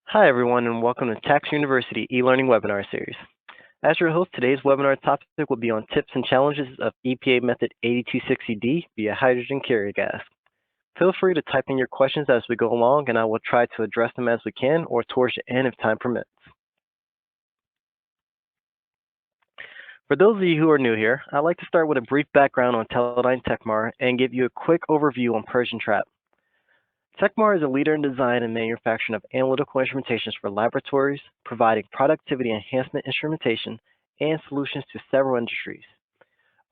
Hi, everyone, and welcome to Tax University e-learning webinar series. As your host, today's webinar topic will be on tips and challenges of EPA Method 8260D via hydrogen carrier gas. Feel free to type in your questions as we go along, and I will try to address them as we can or towards the end if time permits. For those of you who are new here, I'd like to start with a brief background on Teledyne Tekmar and give you a quick overview on Persian trap. Tekmar is a leader in design and manufacturing of analytical instrumentations for laboratories, providing productivity enhancement instrumentation and solutions to several industries.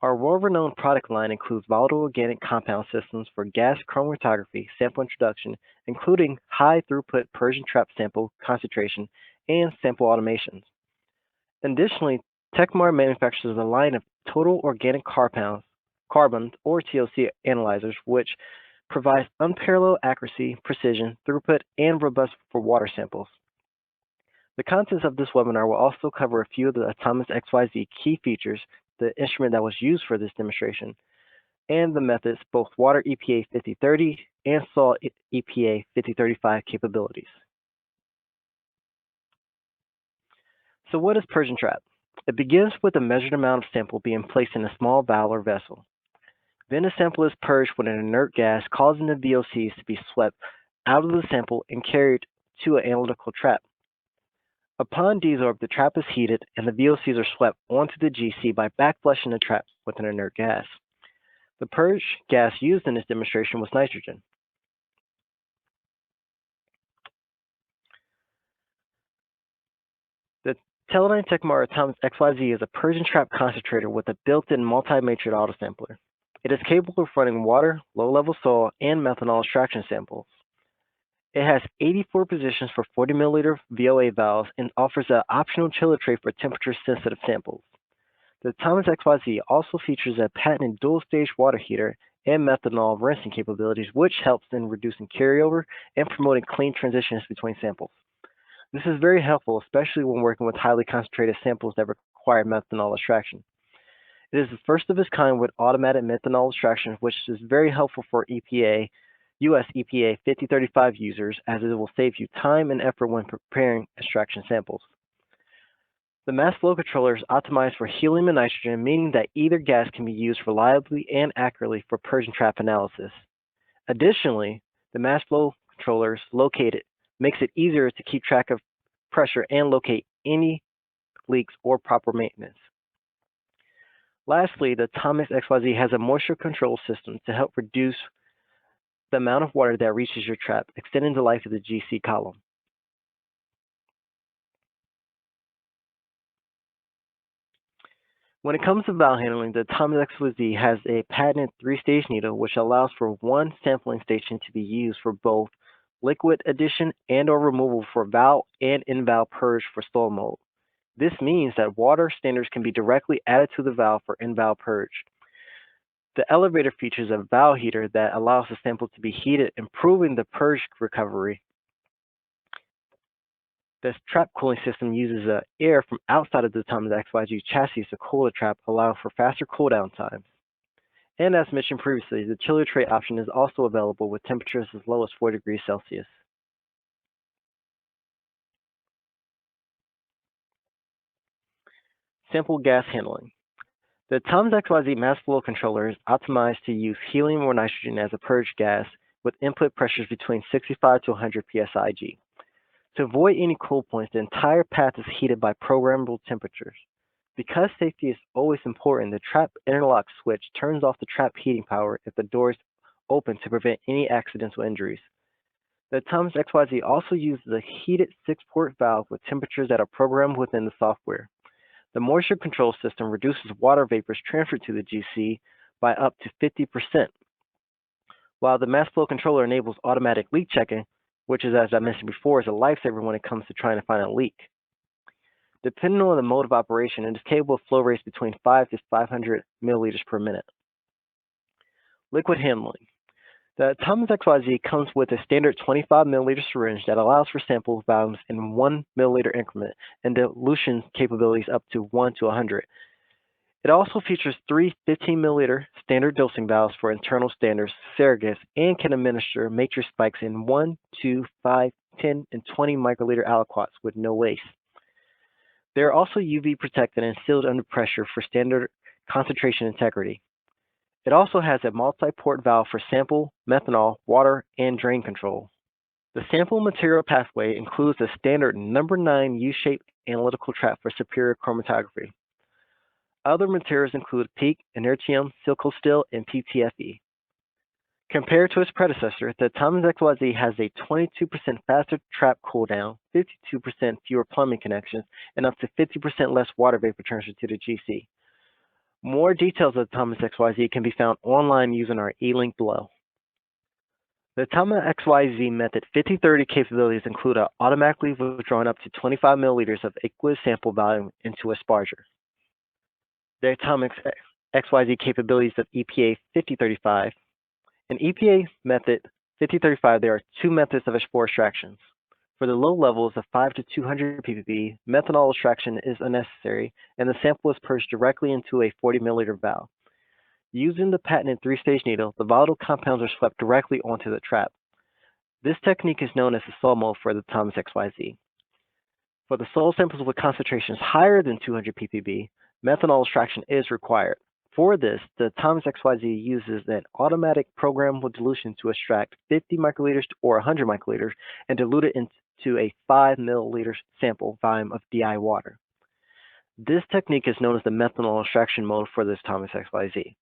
Our world-renowned product line includes volatile organic compound systems for gas chromatography sample introduction, including high-throughput Persian trap sample concentration and sample automations. Additionally, Tekmar manufactures a line of total organic carbons, or TOC analyzers, which provides unparalleled accuracy, precision, throughput, and robust for water samples. The contents of this webinar will also cover a few of the Atomics XYZ key features, the instrument that was used for this demonstration, and the methods, both water EPA 5030 and salt EPA 5035 capabilities. So what is Persian trap? It begins with a measured amount of sample being placed in a small vial or vessel. Then the sample is purged with an inert gas, causing the VOCs to be swept out of the sample and carried to an analytical trap. Upon desorb, the trap is heated and the VOCs are swept onto the GC by backflushing the trap with an inert gas. The purge gas used in this demonstration was nitrogen. The Teledyne Tekmar Atomics XYZ is a Persian trap concentrator with a built-in multi-matrix autosampler. It is capable of running water, low-level soil, and methanol extraction samples. It has 84 positions for 40 milliliter VOA valves and offers an optional chiller tray for temperature-sensitive samples. The Atomics XYZ also features a patented dual-stage water heater and methanol rinsing capabilities, which helps in reducing carryover and promoting clean transitions between samples. This is very helpful, especially when working with highly concentrated samples that require methanol extraction. It is the first of its kind with automatic methanol extraction, which is very helpful for US EPA 5035 users, as it will save you time and effort when preparing extraction samples. The mass flow controller is optimized for helium and nitrogen, meaning that either gas can be used reliably and accurately for Persian trap analysis. Additionally, the mass flow controller is located makes it easier to keep track of pressure and locate any leaks or proper maintenance. Lastly, the Atomics XYZ has a moisture control system to help reduce the amount of water that reaches your trap, extending the life of the GC column. When it comes to valve handling, the Atomics XYZ has a patented 3-stage needle, which allows for one sampling station to be used for both liquid addition and/or removal for valve and in-valve purge for soil mold. This means that water standards can be directly added to the valve for in-valve purge. The elevator features a valve heater that allows the sample to be heated, improving the purge recovery. This trap cooling system uses air from outside of the Atomics XYZ chassis to cool the trap, allowing for faster cooldown times. And as mentioned previously, the chiller tray option is also available with temperatures as low as 4 degrees Celsius. Sample gas handling. The Atomics XYZ mass flow controller is optimized to use helium or nitrogen as a purge gas with input pressures between 65 to 100 psi. To avoid any cool points, the entire path is heated by programmable temperatures. Because safety is always important, the trap interlock switch turns off the trap heating power if the door is open to prevent any accidental injuries. The Atomics XYZ also uses a heated 6-port valve with temperatures that are programmed within the software. The moisture control system reduces water vapors transferred to the GC by up to 50%, while the mass flow controller enables automatic leak checking, which is, as I mentioned before, is a lifesaver when it comes to trying to find a leak. Depending on the mode of operation, it is capable of flow rates between 5 to 500 milliliters per minute. Liquid handling. The Atomics XYZ comes with a standard 25 milliliter syringe that allows for sample volumes in 1 milliliter increment and dilution capabilities up to 1 to 100. It also features 3 15 milliliter standard dosing valves for internal standards, surrogates, and can administer matrix spikes in 1, 2, 5, 10, and 20 microliter aliquots with no waste. They are also UV protected and sealed under pressure for standard concentration integrity. It also has a multi-port valve for sample, methanol, water, and drain control. The sample material pathway includes a standard number 9 U-shaped analytical trap for superior chromatography. Other materials include PEEK, inertium, silicosteel, and PTFE. Compared to its predecessor, the Thomas XYZ has a 22% faster trap cooldown, 52% fewer plumbing connections, and up to 50% less water vapor transfer to the GC. More details of the Thomas XYZ can be found online using our e-link below. The Thomas XYZ Method 5030 capabilities include automatically withdrawing up to 25 milliliters of aqueous sample volume into a sparger. The Thomas XYZ capabilities of EPA 5035. In EPA Method 5035, there are two methods of spore extractions. For the low levels of 5 to 200 ppb, methanol extraction is unnecessary, and the sample is purged directly into a 40 milliliter valve. Using the patented 3-stage needle, the volatile compounds are swept directly onto the trap. This technique is known as the Sol mode for the Thomas XYZ. For the Sol samples with concentrations higher than 200 ppb, methanol extraction is required. For this, the Thomas XYZ uses an automatic programmable dilution to extract 50 microliters or 100 microliters and dilute it into a 5 milliliter sample volume of DI water. This technique is known as the methanol extraction mode for this Thomas XYZ.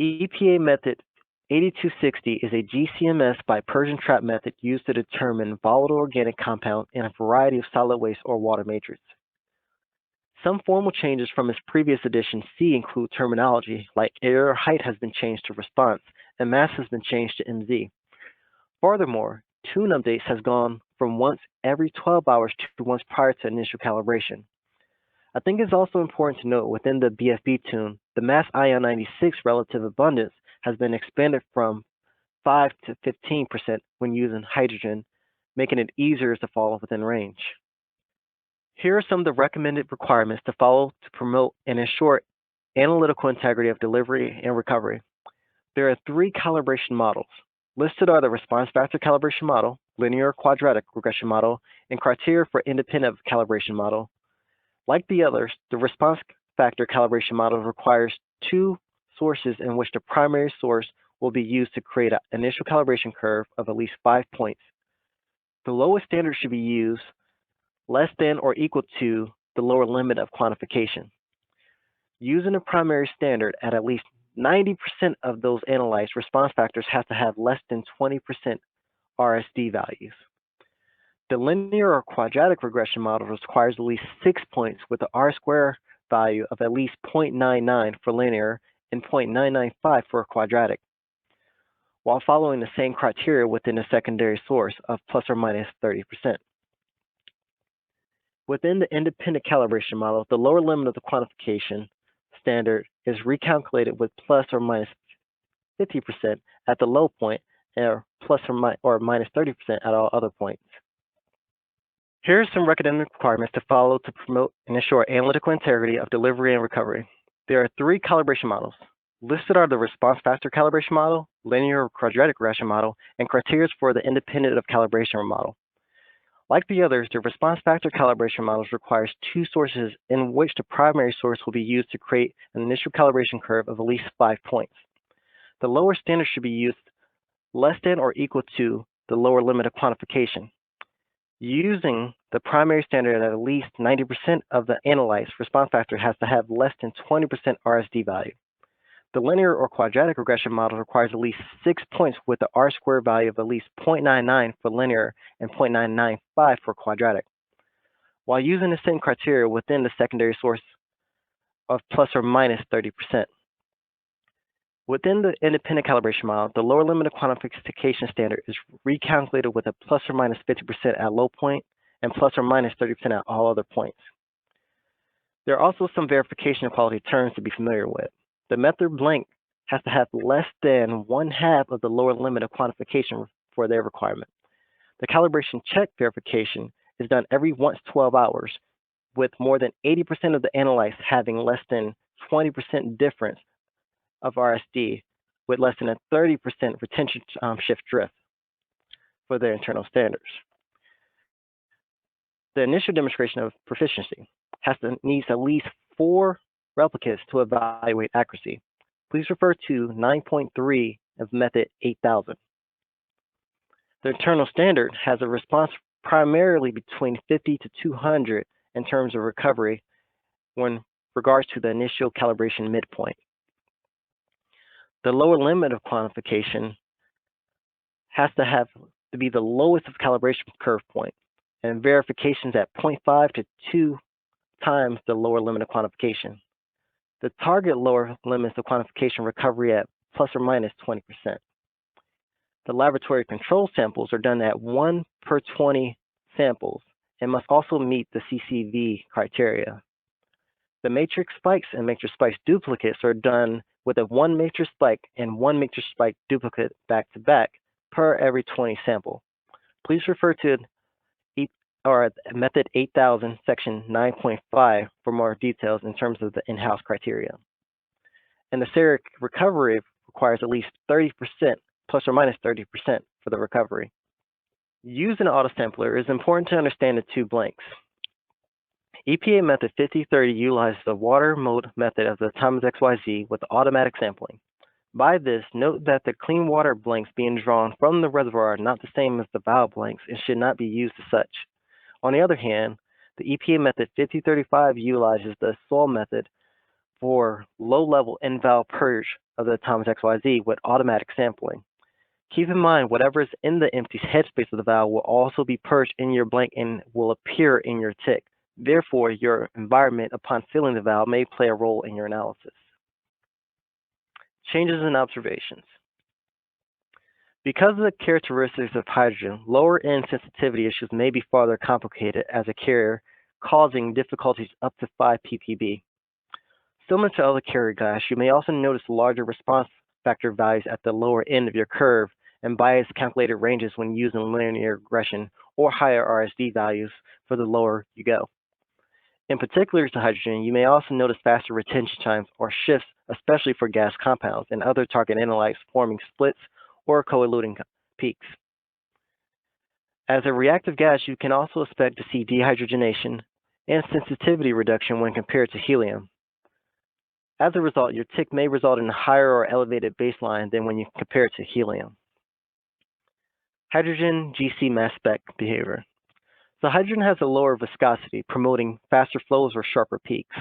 EPA Method 8260 is a GCMS by Persian trap method used to determine volatile organic compounds in a variety of solid waste or water matrix. Some formal changes from its previous edition C include terminology, like error height has been changed to response, and mass has been changed to MZ. Furthermore, tune updates has gone from once every 12 hours to once prior to initial calibration. I think it's also important to note within the BFB tune, the mass ion 96 relative abundance has been expanded from 5 to 15% when using hydrogen, making it easier to fall within range. Here are some of the recommended requirements to follow to promote and ensure analytical integrity of delivery and recovery. There are 3 calibration models. Listed are the response factor calibration model, linear quadratic regression model, and criteria for independent calibration model. Like the others, the response factor calibration model requires 2 sources in which the primary source will be used to create an initial calibration curve of at least 5 points. The lowest standard should be used less than or equal to the lower limit of quantification. Using a primary standard at least 90% of those analyzed, response factors have to have less than 20% RSD values. The linear or quadratic regression model requires at least 6 points with the R-square value of at least 0.99 for linear and 0.995 for quadratic, while following the same criteria within a secondary source of plus or minus 30%. Within the independent calibration model, the lower limit of the quantification standard is recalculated with plus or minus 50% at the low point, or plus or minus 30% at all other points. Here are some recommended requirements to follow to promote and ensure analytical integrity of delivery and recovery. There are 3 calibration models. Listed are the response factor calibration model, linear or quadratic regression model, and criteria for the independent of calibration model. Like the others, the response factor calibration models requires 2 sources in which the primary source will be used to create an initial calibration curve of at least 5 points. The lower standard should be used less than or equal to the lower limit of quantification. Using the primary standard at least 90% of the analyzed, response factor has to have less than 20% RSD value. The linear or quadratic regression model requires at least 6 points with the R-squared value of at least 0.99 for linear and 0.995 for quadratic, while using the same criteria within the secondary source of plus or minus 30%. Within the independent calibration model, the lower limit of quantification standard is recalculated with a plus or minus 50% at low point and plus or minus 30% at all other points. There are also some verification of quality terms to be familiar with. The method blank has to have less than 1/2 of the lower limit of quantification for their requirement. The calibration check verification is done every once 12 hours, with more than 80% of the analytes having less than 20% difference of RSD, with less than a 30% retention shift drift for their internal standards. The initial demonstration of proficiency needs at least 4 replicates to evaluate accuracy. Please refer to 9.3 of Method 8000. The internal standard has a response primarily between 50 to 200 in terms of recovery when regards to the initial calibration midpoint. The lower limit of quantification has to be the lowest of calibration curve point, and verifications at 0.5 to 2 times the lower limit of quantification. The target lower limits of quantification recovery at plus or minus 20%. The laboratory control samples are done at 1 per 20 samples and must also meet the CCV criteria. The matrix spikes and matrix spikes duplicates are done with a 1 matrix spike and 1 matrix spike duplicate back-to-back per every 20 sample. Please refer to Method 8000, Section 9.5 for more details in terms of the in-house criteria. And the steric recovery requires at least 30%, plus or minus 30% for the recovery. Using an autosampler, it is important to understand the 2 blanks. EPA Method 5030 utilizes the water mode method of the times XYZ with automatic sampling. By this, note that the clean water blanks being drawn from the reservoir are not the same as the valve blanks and should not be used as such. On the other hand, the EPA Method 5035 utilizes the soil method for low-level in-valve purge of the times XYZ with automatic sampling. Keep in mind, whatever is in the empty headspace of the valve will also be purged in your blank and will appear in your tick. Therefore, your environment upon filling the valve may play a role in your analysis. Changes in observations. Because of the characteristics of hydrogen, lower end sensitivity issues may be further complicated as a carrier, causing difficulties up to 5 ppb. Similar to other carrier gas, you may also notice larger response factor values at the lower end of your curve and bias calculated ranges when using linear regression or higher RSD values for the lower you go. In particular to hydrogen, you may also notice faster retention times or shifts, especially for gas compounds and other target analytes forming splits or co-eluting peaks. As a reactive gas, you can also expect to see dehydrogenation and sensitivity reduction when compared to helium. As a result, your tick may result in a higher or elevated baseline than when you compare it to helium. Hydrogen GC mass spec behavior. So hydrogen has a lower viscosity, promoting faster flows or sharper peaks.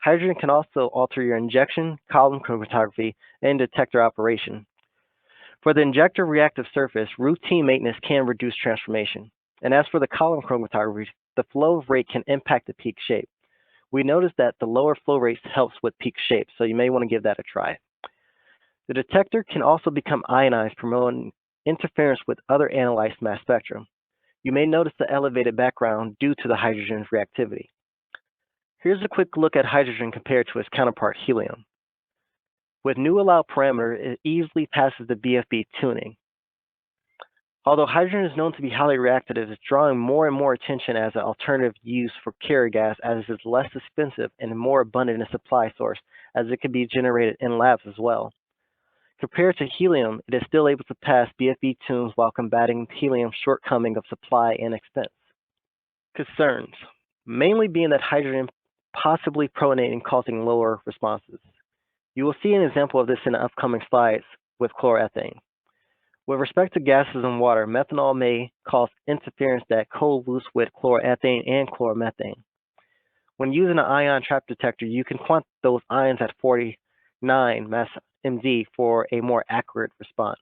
Hydrogen can also alter your injection, column chromatography, and detector operation. For the injector reactive surface, routine maintenance can reduce transformation. And as for the column chromatography, the flow rate can impact the peak shape. We noticed that the lower flow rates helps with peak shape, so you may want to give that a try. The detector can also become ionized, promoting interference with other analytes mass spectrum. You may notice the elevated background due to the hydrogen's reactivity. Here's a quick look at hydrogen compared to its counterpart helium. With new allowed parameter, it easily passes the BFB tuning. Although hydrogen is known to be highly reactive, it's drawing more and more attention as an alternative use for carrier gas as it is less expensive and more abundant in supply source, as it can be generated in labs as well. Compared to helium, it is still able to pass BFB tunes while combating helium's shortcoming of supply and expense. Concerns, mainly being that hydrogen possibly protonating causing lower responses. You will see an example of this in the upcoming slides with chloroethane. With respect to gases and water, methanol may cause interference that co-eludes with chloroethane and chloromethane. When using an ion trap detector, you can quantify those ions at 49 mass MZ for a more accurate response.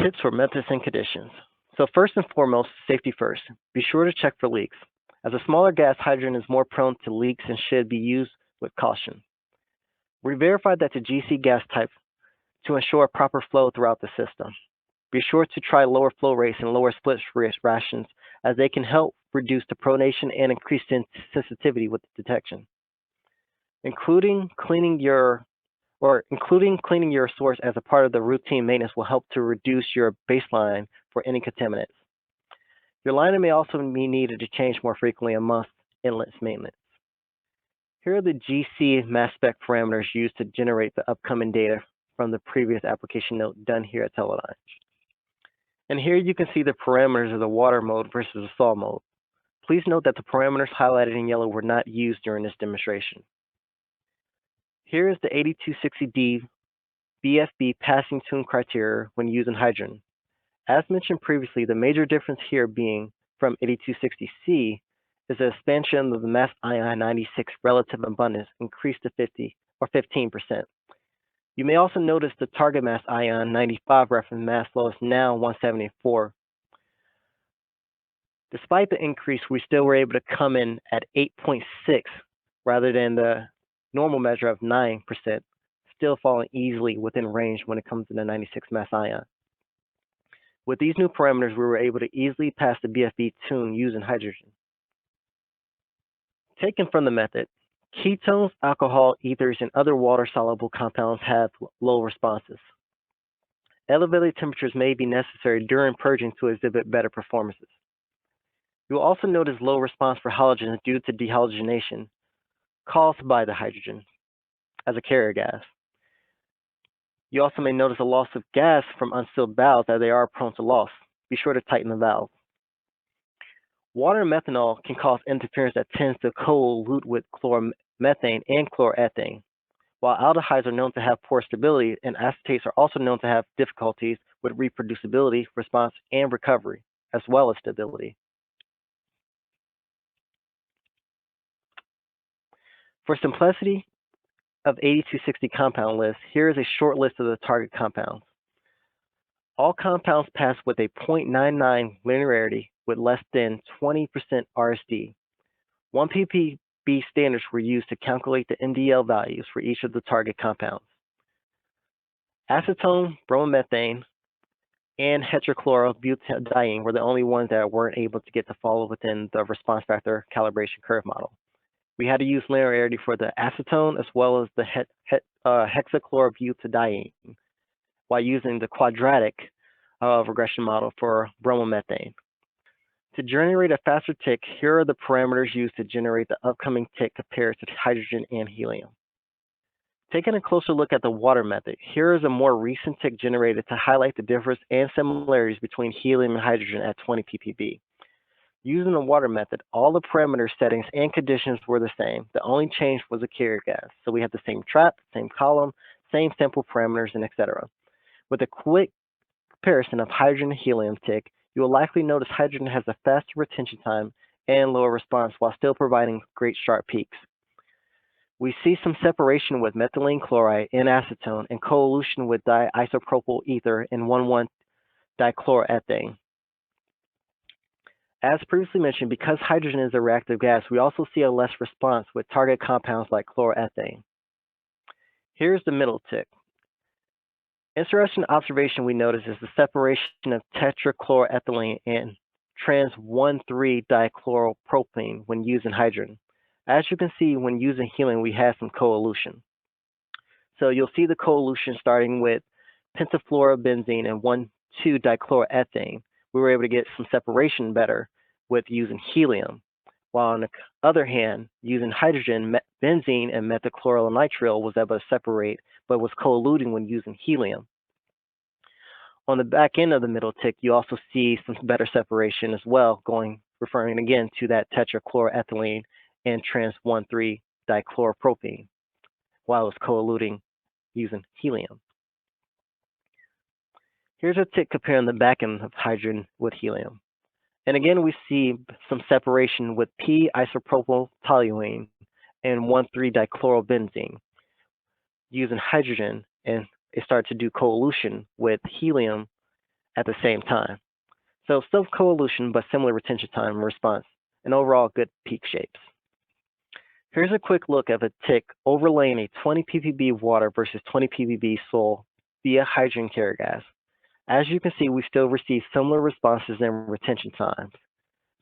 Tips for methods and conditions. So first and foremost, safety first. Be sure to check for leaks. As a smaller gas, hydrogen is more prone to leaks and should be used with caution. We verified that the GC gas type to ensure proper flow throughout the system. Be sure to try lower flow rates and lower split rations as they can help reduce the pronation and increase sensitivity with the detection. Including cleaning your source as a part of the routine maintenance will help to reduce your baseline for any contaminants. Your liner may also be needed to change more frequently amongst inlet maintenance. Here are the GC mass spec parameters used to generate the upcoming data from the previous application note done here at Teledyne. And here you can see the parameters of the water mode versus the sol mode. Please note that the parameters highlighted in yellow were not used during this demonstration. Here is the 8260D BFB passing tune criteria when using hydrogen. As mentioned previously, the major difference here being from 8260C is the expansion of the mass ion 96 relative abundance increased to 50 or 15%. You may also notice the target mass ion 95 reference mass flow is now 174. Despite the increase, we still were able to come in at 8.6 rather than the normal measure of 9%, still falling easily within range when it comes to the 96 mass ion. With these new parameters, we were able to easily pass the BFB tune using hydrogen. Taken from the method, ketones, alcohol, ethers, and other water-soluble compounds have low responses. Elevated temperatures may be necessary during purging to exhibit better performances. You will also notice low response for halogens due to dehalogenation caused by the hydrogen as a carrier gas. You also may notice a loss of gas from unsealed valves as they are prone to loss. Be sure to tighten the valve. Water and methanol can cause interference that tends to collude with chloromethane and chloroethane. While aldehydes are known to have poor stability, and acetates are also known to have difficulties with reproducibility, response, and recovery, as well as stability. For simplicity of 8260 compound list, here is a short list of the target compounds. All compounds pass with a 0.99 linearity with less than 20% RSD. 1 ppb standards were used to calculate the MDL values for each of the target compounds. Acetone, bromomethane, and heterochlorobutadiene were the only ones that weren't able to get to fall within the response factor calibration curve model. We had to use linearity for the acetone as well as the hexachlorobutadiene while using the quadratic regression model for bromomethane. To generate a faster tick, here are the parameters used to generate the upcoming tick compared to hydrogen and helium. Taking a closer look at the water method, here is a more recent tick generated to highlight the difference and similarities between helium and hydrogen at 20 ppb. Using the water method, all the parameter settings and conditions were the same. The only change was a carrier gas. So we had the same trap, same column, same sample parameters, and etc. With a quick comparison of hydrogen and helium tick, you will likely notice hydrogen has a faster retention time and lower response while still providing great sharp peaks. We see some separation with methylene chloride and acetone and coelution with diisopropyl ether and 1,1-dichloroethane. As previously mentioned, because hydrogen is a reactive gas, we also see a less response with target compounds like chloroethane. Here's the middle tick. Interesting observation we notice is the separation of tetrachloroethylene and trans-1,3-dichloropropane when using hydrogen. As you can see, when using helium, we have some coelution. So you'll see the coelution starting with pentafluorobenzene and 1,2-dichloroethane. We were able to get some separation better with using helium. While on the other hand, using hydrogen, benzene and methachloronitril was able to separate, but was coeluding when using helium. On the back end of the middle tick, you also see some better separation as well, referring again to that tetrachloroethylene and trans-1,3-dichloropropane, while it was coeluding using helium. Here's a tick comparing the back end of hydrogen with helium. And again, we see some separation with p-isopropyl-toluene and 1,3-dichlorobenzene using hydrogen, and it started to do coelution with helium at the same time. So still coelution, but similar retention time and response, and overall good peak shapes. Here's a quick look at a tick overlaying a 20 ppb water versus 20 ppb sol via hydrogen carrier gas. As you can see, we still receive similar responses and retention times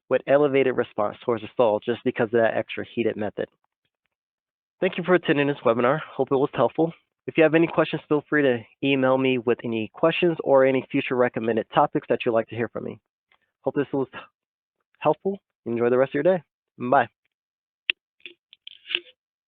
with elevated response towards the sol just because of that extra heated method. Thank you for attending this webinar. Hope it was helpful. If you have any questions, feel free to email me with any questions or any future recommended topics that you'd like to hear from me. Hope this was helpful. Enjoy the rest of your day. Bye.